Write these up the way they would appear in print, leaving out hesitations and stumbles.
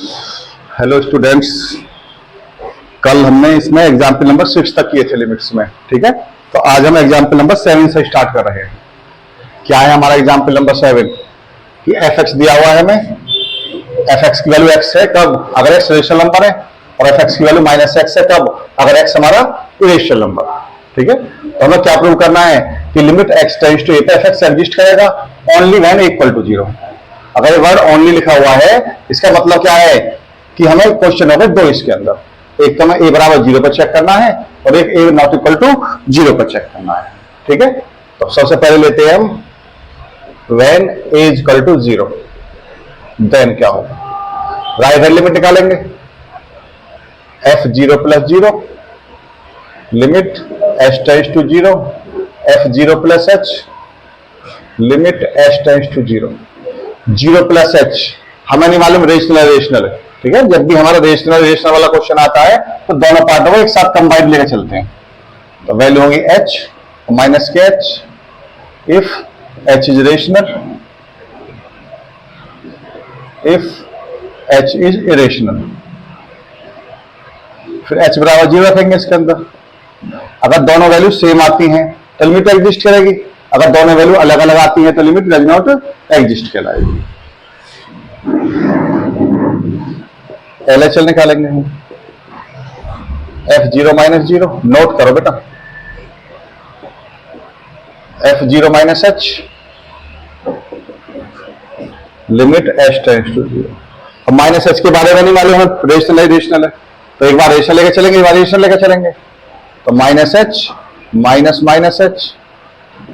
Hello students, कल हमने इसमें एग्जाम्पल नंबर 6 तक किए थे लिमिट्स में, ठीक है। तो आज हम एग्जाम्पल नंबर 7 से स्टार्ट कर रहे हैं। क्या है हमारा एग्जाम्पल नंबर 7 कि एफ एक्स दिया हुआ है हमें। एफ एक्स की वैल्यू एक्स है कब, अगर एक्स रेशनल नंबर है, और एफ एक्स की वैल्यू माइनस एक्स है कब, अगर एक्स हमारा इरेशनल नंबर, ठीक है। तो हमें क्या प्रूव करना है कि लिमिट एक्स टेंड्स टू ए पे एफ एक्स एग्जिस्ट करेगा ओनली व्हेन इक्वल टू 0। अगर ये वर्ड ओनली लिखा हुआ है इसका मतलब क्या है कि हमें क्वेश्चन होगा दो इसके अंदर, एक तो हमें ए बराबर 0 पर चेक करना है और एक ए नॉट इक्वल टू 0 पर चेक करना है, ठीक है। तो सबसे पहले लेते हैं हम when A is equal to 0, then क्या होगा, राइट हैंड लिमिट निकालेंगे। F 0 plus 0 limit H tends to 0, F 0 plus H limit H tends to 0। 0 plus H हमें नहीं मालूम रेशनल है रेशनल है, ठीक है। जब भी हमारा रेशनल वाला क्वेश्चन आता है तो दोनों पार्टों को एक साथ कंबाइंड लेकर चलते हैं। तो वैल्यू होगी एच माइनस के H if H is rational, if H is irrational. फिर एच बराबर 0 रखेंगे इसके अंदर। अगर दोनों वैल्यू सेम आती हैं तो लिमिट एग्जिस्ट करेगी, अगर दोनों वैल्यू अलग अलग आती हैं तो लिमिट डज नॉट एग्जिस्ट कहलाएगी। LHL निकालेंगे हम। F0 माइनस 0 नोट करो बेटा, F0 minus H limit H tends to 0। अब माइनस एच के बारे में नहीं मालूम है, रेशनल है रेशनल है, तो एक बार रेशनल लेकर चलेंगे, एक बार रेशनल लेकर चलेंगे। तो minus H minus minus H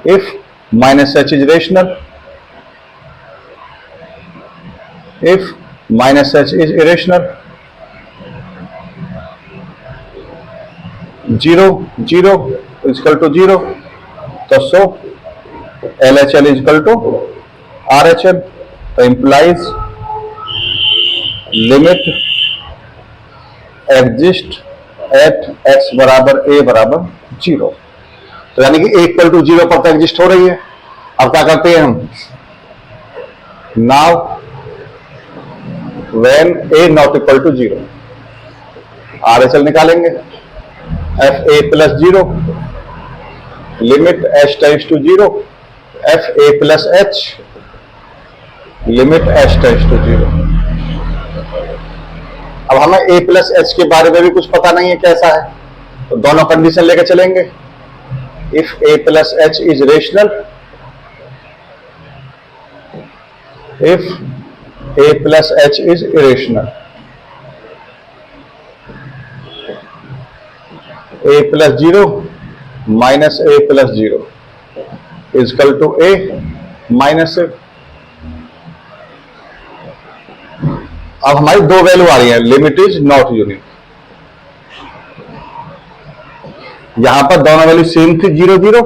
if minus H is rational, if minus H is irrational. 0 0 equal to 0, तो so LHL is equal to RHL। तो implies limit exist at x बराबर a बराबर 0। तो यानी कि a इक्वल टू 0 पर तो exist हो रही है। अब क्या करते हैं हम, now when a not equal to 0 RHL निकालेंगे। f a plus 0 limit h tends to 0, f a plus h limit h tends to 0। अब हमें a plus h के बारे में भी कुछ पता नहीं है कैसा है, तो दोनों कंडीशन लेकर चलेंगे। if a plus h is rational, if a plus h is irrational, a plus 0 minus a plus 0 is equal to a minus a। अब हमारी दो वैल्यू आ रही है, लिमिट इज नॉट यूनिक। यहां पर दोनों वैल्यू सेम थी 0 0,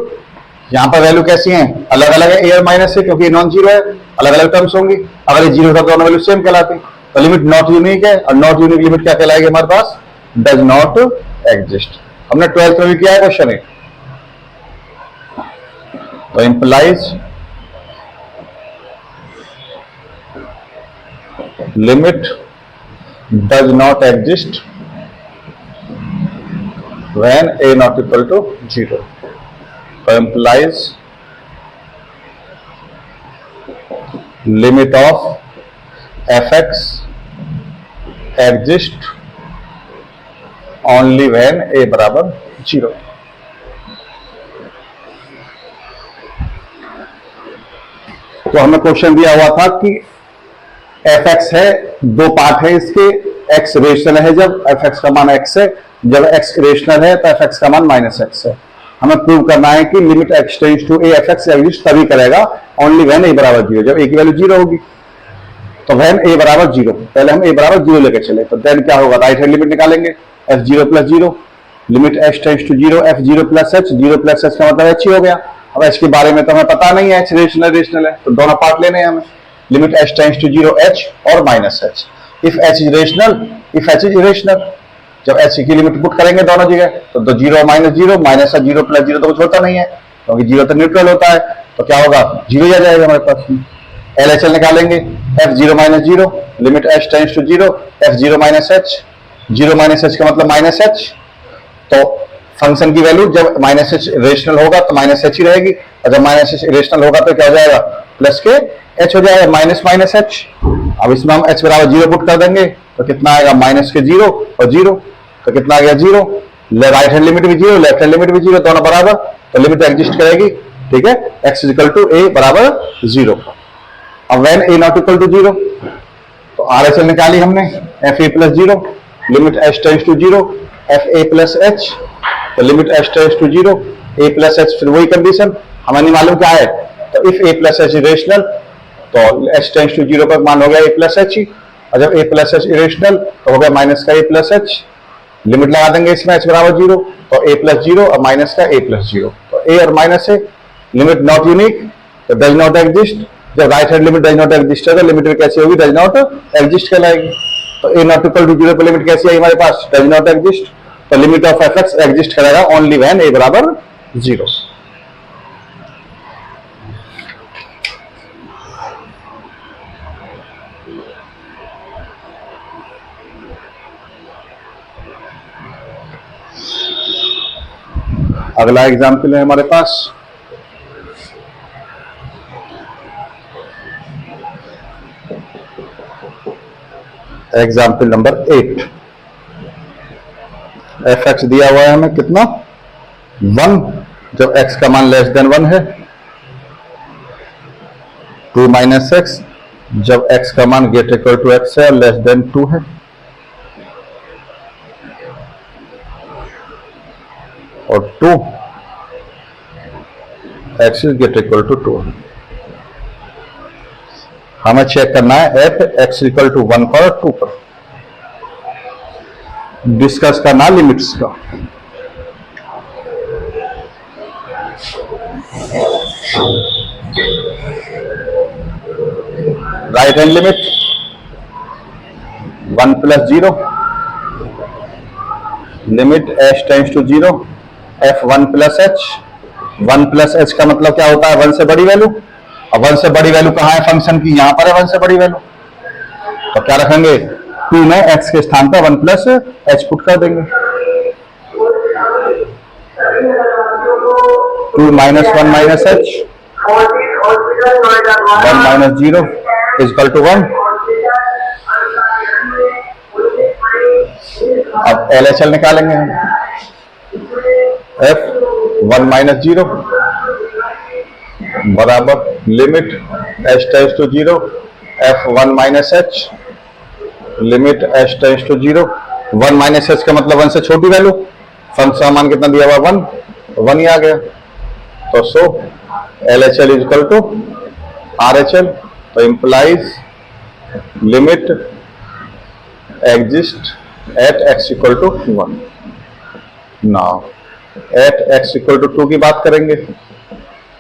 यहां पर वैल्यू कैसी हैं, अलग अलग है, ए और माइनस है, क्योंकि नॉन जीरो है, अलग अलग टर्म्स होंगी। अगर ये 0 था तो दोनों वैल्यू सेम कहलाती, तो लिमिट नॉट यूनिक है, और नॉट यूनिक लिमिट क्या कहलाएगी हमारे पास, डज नॉट एग्जिस्ट। हमने 12th में भी किया है क्वेश्चन है। तो implies limit does not exist when a not equal to 0। तो implies limit of fx exist only when a बराबर 0। तो हमें क्वेश्चन दिया हुआ था कि fx है, दो पार्ट है इसके, x रेशनल है जब fx का मान x है, जब x रेशनल है तो fx का मान माइनस x है। हमें प्रूव करना है कि limit x tends to a fx exist तभी करेगा ओनली व्हेन a बराबर 0, जब a की वैल्यू 0 होगी। तो व्हेन a बराबर 0, पहले हम a बराबर 0 लेकर चले, तो देन क्या होगा, राइट हैंड लिमिट निकालेंगे। f0 plus 0 limit h tends to 0, f0 plus h, 0 plus h का मतलब h ही हो गया। अब h के बारे में तो हमें पता नहीं है, h रेशनल है, तो दोनों पार्ट लेने हैं हमें। Limit h tends to 0 h और minus h, if h is rational, if h is irrational. जब h की लिमिट पुट करेंगे दोनों जगह तो 0 माइनस 0, माइनस 0 प्लस 0 तो कुछ होता नहीं है, क्योंकि 0 तो न्यूट्रल होता है, तो क्या होगा, 0 आ जाएगा हमारे पास। LHL निकालेंगे, f0 minus zero, limit h tends to zero, f0 minus h, zero minus h का मतलब माइनस h। तो फंक्शन की वैल्यू जब माइनस h रेशनल होगा तो माइनस h ही रहेगी, और जब माइनस h रेशनल होगा तो क्या हो जाएगा, प्लस के h हो जाएगा, माइनस माइनस h। अब इसमें हम h बराबर जीरो पुट कर देंगे तो कितना आएगा, माइनस के जीरो और जीरो, तो कितना आ गया जीरो। राइट हैंड लिमिट भी जीरो, लेफ्ट हैंड लिमिट भी जीरो, दोनों बराबर, तो लिमिट एग्जिस्ट करेगी, ठीक है, x इक्वल टू a बराबर जीरो। अब when a not equal to zero तो RHL निकाली हमने, fa plus zero, limit h tends to zero, fa plus h, तो limit h tends to zero, a plus h, फिर वही condition हमें नहीं मालूम क्या है, तो if a plus h irrational तो h टेंड्स टू जीरो का मान हो गया a प्लस h ही, और जब a प्लस h इरेशनल तो हो गया माइनस का a प्लस h। लिमिट लगा देंगे इसमें h बराबर जीरो, तो a प्लस जीरो और माइनस का a प्लस जीरो, तो a और माइनस है, लिमिट नॉट यूनिक तो डज नॉट एग्जिस्ट। जब right hand limit does not exist है तो लिमिट में कैसी होगी, डज नॉट एग्जिस्ट कहलाएगी। तो a not equal to zero पर लिमिट कैसी आई हमारे पास, डज नॉट एग्जिस्ट, तो लिमिट ऑफ fx एग्जिस्ट करेगा ओनली व्हेन a बराबर जीरो। अगला एग्जाम्पल है हमारे पास, एग्जाम्पल नंबर 8। fx दिया हुआ है हमें कितना, 1, जब x का मान लेस देन 1 है, 2 माइनस एक्स जब x का मान ग्रेटर इक्वल टू x है और लेस देन 2 है, और 2 x is greater equal to 2। हमें चेक करना है f x इक्वल टू 1 पर और 2 पर, डिस्कस करना लिमिट्स का। Right hand limit 1 plus zero, limit h tends to zero, f1 plus h। 1 plus h का मतलब क्या होता है, 1 से बड़ी वैल्यू। अब 1 से बड़ी वैल्यू कहाँ है फंक्शन की, यहां पर है 1 से बड़ी वैल्यू, तो क्या रखेंगे, 2 में x के स्थान पर 1 प्लस h पुट कर देंगे, 2 minus 1 minus h, 1 minus zero is equal to 1। अब LHL निकालेंगे हम, f1 माइनस जीरो बराबर limit h tends to zero, f1 minus h, limit h tends to zero. 1 minus h का मतलब 1 से छोटी वैल्यू, फंक्शन का मान कितना दिया हुआ 1, 1 ही आ गया, तो so LHL is equal to RHL, तो implies limit exist at x equal to 1। Now at x equal to 2 की बात करेंगे,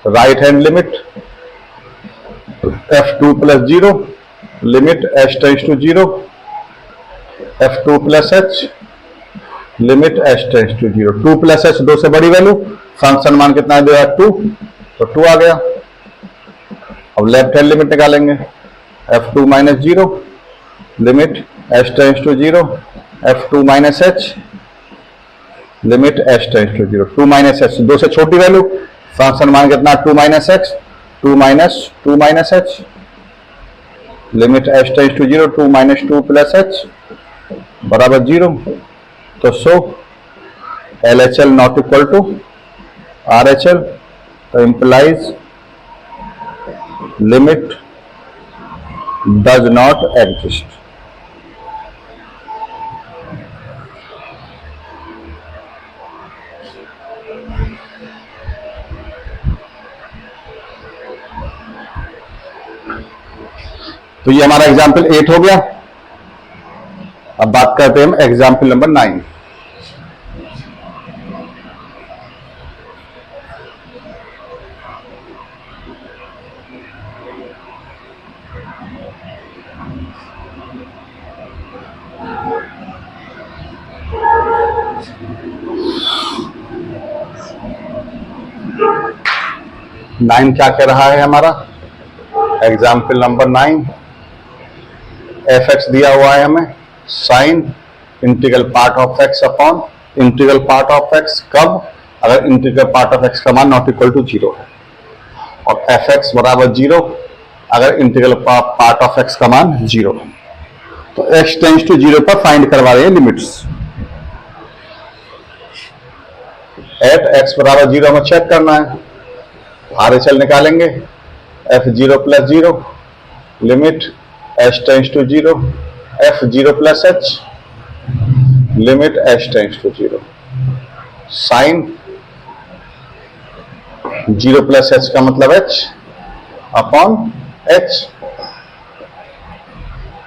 right hand limit f2 plus zero, limit h tends to zero, f2 plus h, limit h tends to zero. 2 plus h 2 से बड़ी value, function मान कितना है, 2, तो 2 आ गया। अब लेफ्ट हैंड लिमिट निकालेंगे, f2 minus zero, limit h tends to zero, f2 minus h, limit h tends to zero. 2 minus h 2 से छोटी वैल्यू, फंक्शन मान कितना 2 minus x, 2 minus h, limit h tends to zero, 2 minus 2 plus h बराबर zero, तो so LHL not equal to RHL, तो implies limit does not exist. तो ये हमारा एग्जाम्पल 8 हो गया। अब बात करते हैं हम एग्जाम्पल नंबर 9। नाइन क्या कह रहा है हमारा, एग्जाम्पल नंबर 9, एफ एक्स दिया हुआ है हमें, sine integral part of x upon integral part of x, कब? अगर इंटीग्रल पार्ट ऑफ एक्स का मान नॉट इक्वल टू 0 है, और एफ एक्स बराबर 0 अगर इंटीग्रल पार्ट ऑफ एक्स का मान 0 है। तो x टेंड्स टू 0 पर फाइंड करवा रहे हैं लिमिट्स। एट x बराबर 0 हमें चेक करना है, RHL निकालेंगे, f0 plus 0 limit h tends to 0, f0 plus h limit h tends to 0, sine 0 plus h का मतलब h upon h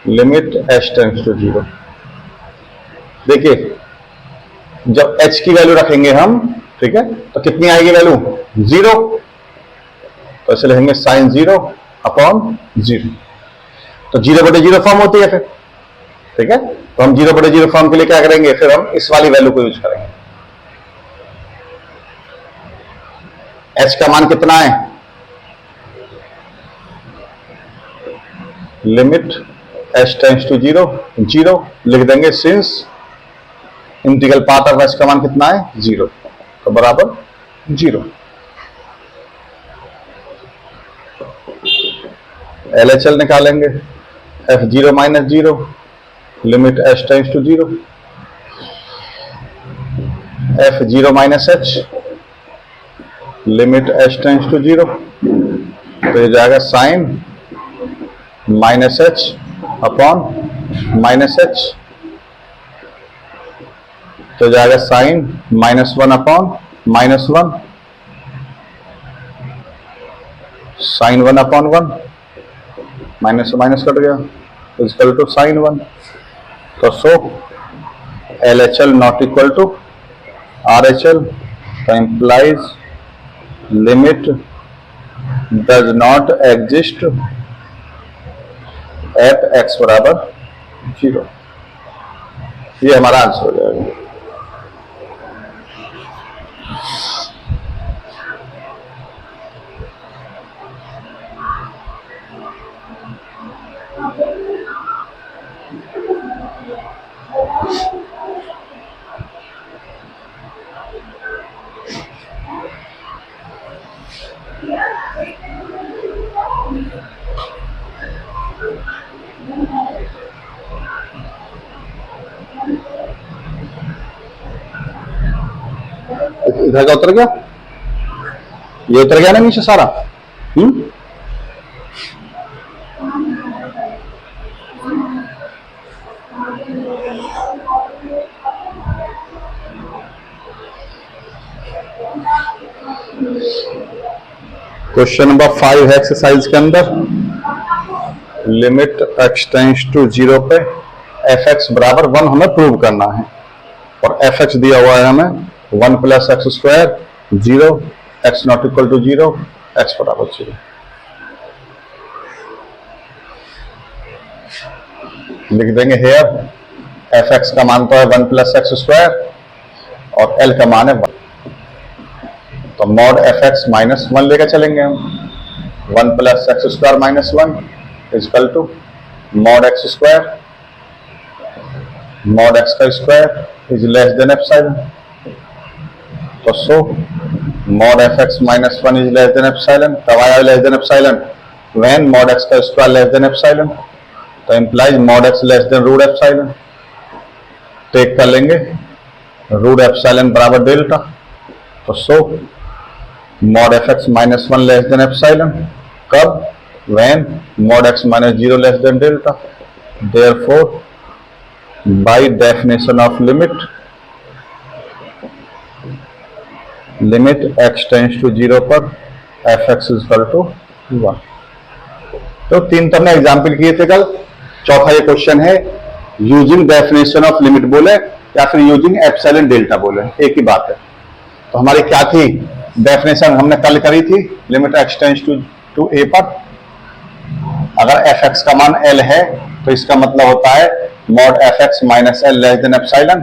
limit h tends to 0। देखिए जब h की वैल्यू रखेंगे हम, ठीक है, तो कितनी आएगी वैल्यू? 0, तो ऐसे लिखेंगे साइन 0 अपॉन 0, तो 0/0 फॉर्म होती है फिर, ठीक है। तो हम 0/0 फॉर्म के लिए क्या करेंगे, फिर हम इस वाली वैल्यू को यूज करेंगे। h का मान कितना है? लिमिट h टेंड्स टू 0, 0 लिख देंगे, since integral part of h का मान कितना है? 0, तो बराबर 0। LHL निकालेंगे, f0 minus 0 limit h tends to 0, f0 minus h limit h tends to 0, तो ये जाएगा sine minus h upon minus h, तो जाएगा sine -1 upon -1, sine 1 upon 1, minus से माइनस कट गया, इक्वल टू साइन 1। तो so LHL not equal to RHL, तो implies limit does not exist at x बराबर 0। ये हमारा आंसर हो जाएगा। इधर का उतर गया, ये उतर गया ना नीचे सारा। क्वेश्चन नंबर 5 है एक्सरसाइज के अंदर, लिमिट x टेंड्स टू 0 पे f(x) बराबर 1 हमें प्रूव करना है, और f(x) दिया हुआ है हमें 1 plus x square 0, x not equal to 0, x बराबर 0। लिख देंगे हेयर f(x) का मान तो है 1 प्लस एक्स स्क्वायर और l का मान है 1, तो मॉड f(x) -1 लेकर चलेंगे हम, 1 plus x square -1 equal to mod x square, mod x का square is less than epsilon, तो so mod f(x) -1 is less than epsilon. कब आया less than epsilon? When mod x का स्क्वायर लेस देन एप्सिलॉन, तो implies mod x less than root epsilon. Take कर लेंगे root epsilon बराबर delta, तो so mod f(x) -1 less than epsilon, कब? When mod x -0 less than delta. Therefore by definition of limit x tends to 0 पर f(x) equal to 1। तो 3 तो हमने example किए थे कल, चौथा ये क्वेश्चन है यूजिंग डेफिनेशन ऑफ लिमिट बोले या फिर यूजिंग एप्सिलॉन डेल्टा बोले, एक ही बात है। तो हमारी क्या थी डेफिनेशन, हमने कल करी थी, limit x tends to a पर अगर f(x) का मान l है तो इसका मतलब होता है mod f(x) -l less than epsilon,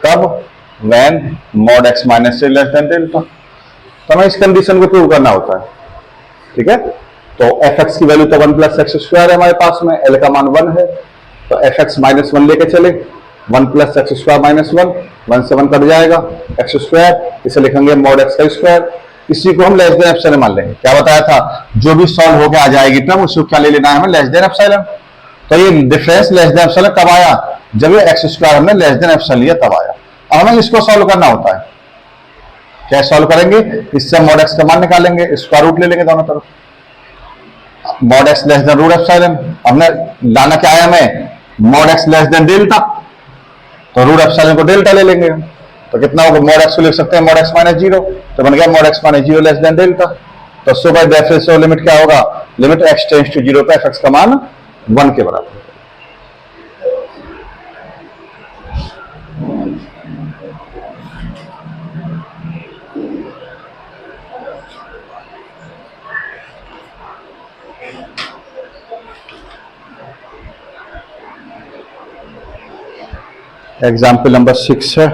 कब? When mod x -a less than delta. तो हमें इस कंडीशन को प्रूव करना होता है, ठीक है। तो एफ एक्स की वैल्यू तो 1 प्लस एक्स स्क्वायर है हमारे पास में, एल का मान 1 है, तो एफ एक्स माइनस 1 लेके चले, 1 प्लस एक्स स्क्वायर माइनस 1 से 1 कट जाएगा, एक्स स्क्वायर, इसे लिखेंगे मॉड एक्स का स्क्वायर। इसी को हम लेस देन एप्सिलॉन मान लेंगे। क्या बताया था, जो भी सॉल्व होकर आ जाएगी टर्म उसको क्या ले लेना है हमें, लेस देन एप्सिलॉन। तो ये डिफरेंस लेस देन एप्सिलॉन कब आया, जब ये एक्स स्क्वायर हमने लेस देन एप्सिलॉन लिया तब आया। अब हमें इसको सॉल्व करना होता है, क्या सॉल्व करेंगे, इससे मॉड एक्स का मान निकालेंगे, स्क्वायर रूट ले लेंगे दोनों तरफ, mod X less than root epsilon. हमने लाना क्या है हमें, mod X less than delta, तो रूट एप्सिलॉन को डेल्टा ले लेंगे। तो कितना होगा, मॉड एक्स को लिख सकते हैं मॉड एक्स माइनस 0, तो बन गया mod x minus 0 less than delta. तो सो बाय डेफिनेशन लिमिट क्या होगा, लिमिट एक्स टेंड्स टू 0 पे एफ एक्स का मान 1 के बराबर। एग्जाम्पल नंबर 6 है,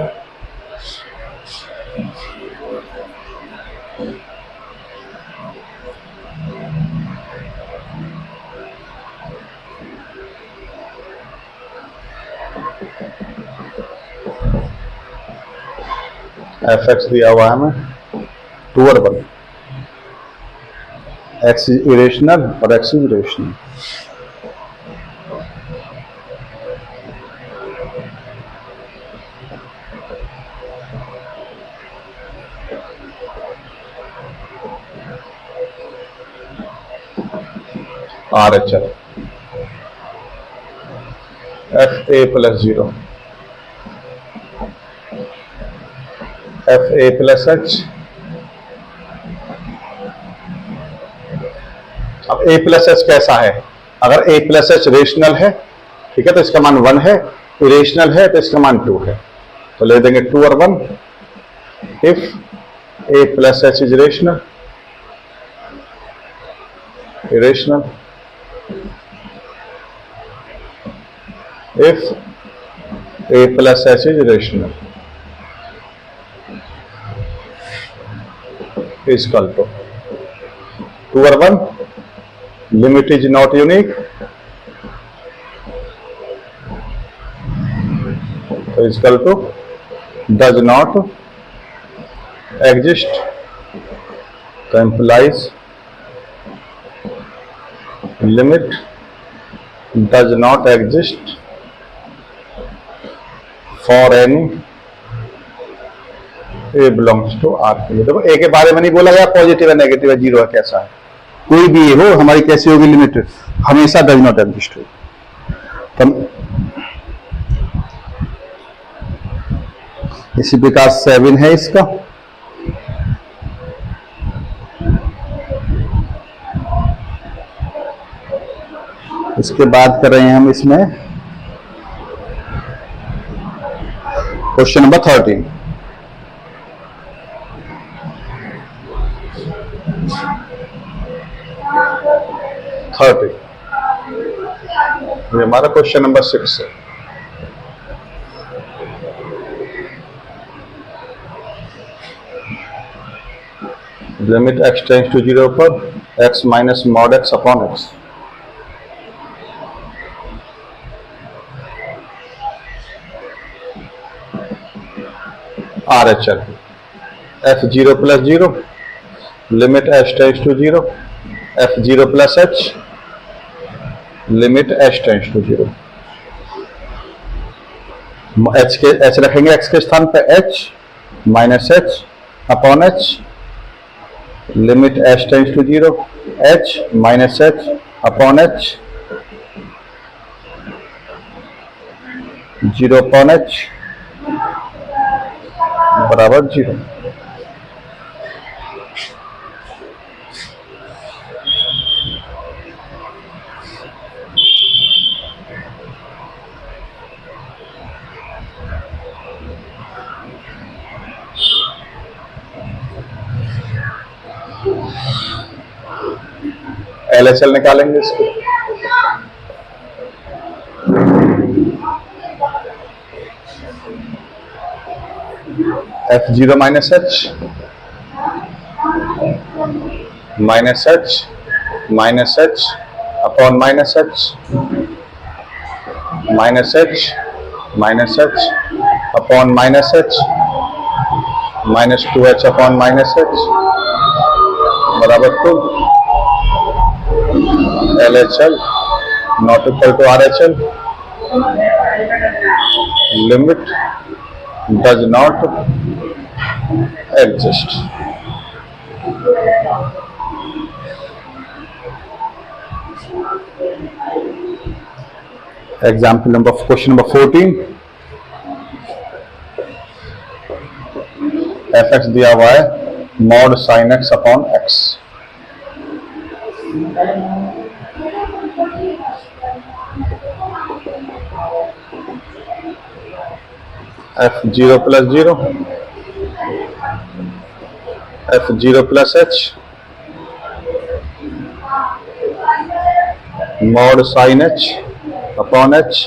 एफ एक्स दिया हुआ है हमें 2 और 1, एक्स इज इरेशनल और x is rational. Are H L F A plus 0 F A plus H. अब ए प्लस एच कैसा है, अगर ए प्लस एच रेशनल है, ठीक है, तो इसका मान 1 है, इरेशनल है तो इसका मान 2 है, तो ले देंगे 2 और 1। If A plus H is rational, irrational, if a plus h is rational is equal to 2 or 1, limit is not unique, so is equal to does not exist, so implies limit does not exist for any A belongs to R के लिए। देखो ए के बारे में नहीं बोला गया positive है, नेगेटिव है, 0 है, कैसा है, कोई भी ये हो, हमारी कैसी होगी लिमिट, हमेशा डज नॉट एग्जिस्ट होगी। तो इसी प्रकार 7 है इसका, इसके बाद कर रहे हैं हम इसमें क्वेश्चन नंबर 13। ये हमारा क्वेश्चन नंबर 6 है। लिमिट एक्स टेंड्स टू 0 पर X minus mod X upon X. R H L F 0 plus 0, limit H tends to 0, F 0 plus H, limit H tends to 0। H के H रखेंगे X के स्थान पे, H minus H upon H, limit H tends to 0, H minus H upon H, 0 upon H बराबर 0। LHL निकालेंगे इसको, F0 minus H minus H upon minus H, minus H upon minus H, minus 2h upon minus h बराबर two LHL not equal to RHL, limit does not exist. Example number question number 14, fx दिया हुआ है mod sine x upon x, f0 plus 0, f0 plus h mod sine h upon h,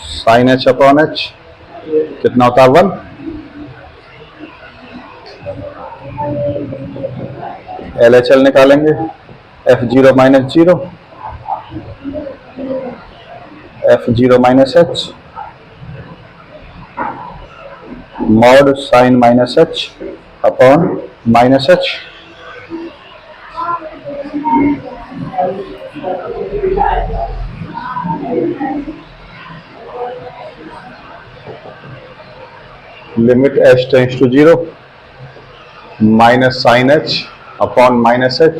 sine h upon h कितना होता है 1, LHL निकालेंगे f0 minus 0, f0 minus h mod sine minus h upon minus h, limit h tends to 0, minus sine h upon minus h,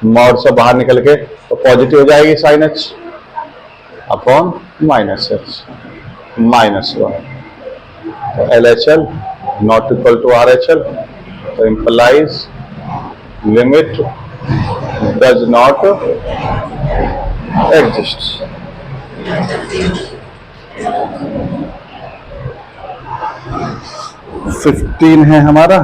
mod से बाहर निकल के तो positive हो जाएगी sine h upon minus h minus 1, तो LHL not equal to RHL, तो implies limit does not exist. Fifteen है हमारा,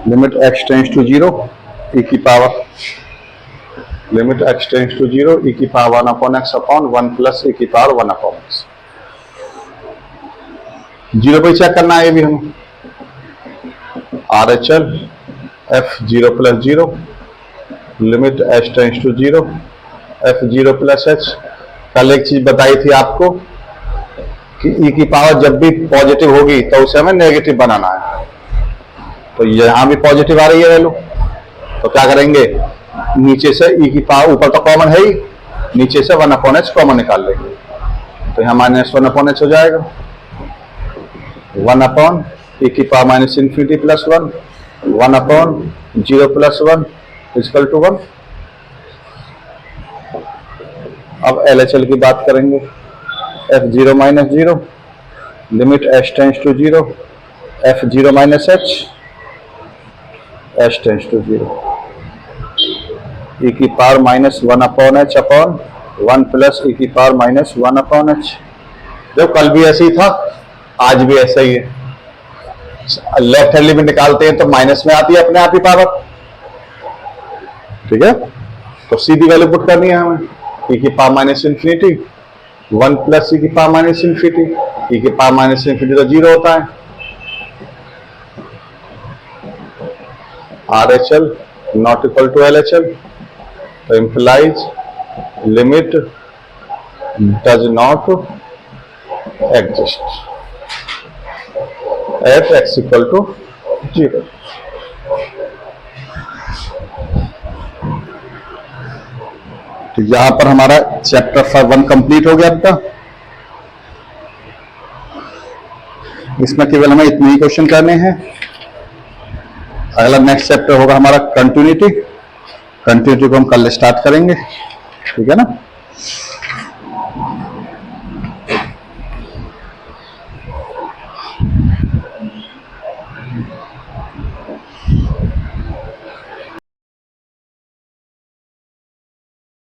limit x tends to 0 e की power, limit x tends to 0 e की power 1 upon x upon 1 plus e की power 1 upon x, 0 पे check करना है ये भी हम, RHL f0 plus 0, limit h tends to 0, f0 plus h। कल एक चीज बताई थी आपको कि e की पावर जब भी पॉजिटिव होगी तो उसे हमें नेगेटिव बनाना है, तो यहां भी पॉजिटिव आ रही है वैल्यू, तो क्या करेंगे नीचे से e की पावर, ऊपर तो कॉमन है ही, नीचे से 1 अपॉन h कॉमन निकाल लेंगे, तो यहाँ माइनस 1 अपॉन h हो जाएगा, 1 अपॉन e की power minus infinity plus 1, 1 upon 0 plus 1 equal to 1। अब LHL की बात करेंगे, f0 minus 0, limit h tends to 0, f0 minus h, h tends to 0, e की power minus 1 upon h upon 1 plus e की power minus 1 upon h। जो कल भी ऐसे ही था आज भी ऐसा ही है, लेफ्ट हैंड लिमिट निकालते हैं तो माइनस में आती है अपने आप ही पावर, ठीक है, तो सीधी वैल्यू पुट करनी है हमें, e की power minus infinity 1 plus e की पावर माइनस इन्फिनिटी, e की पावर माइनस इन्फिनिटी तो 0 होता है, RHL not equal to LHL, तो implies limit does not exist at x equal to 0। तो यहां पर हमारा चैप्टर 1 कंप्लीट हो गया आपका। इसमें केवल हमें इतने ही क्वेश्चन करने हैं। अगला नेक्स्ट चैप्टर होगा हमारा कंटिन्यूटी। कंटिन्यूटी को हम कल स्टार्ट करेंगे, ठीक है ना।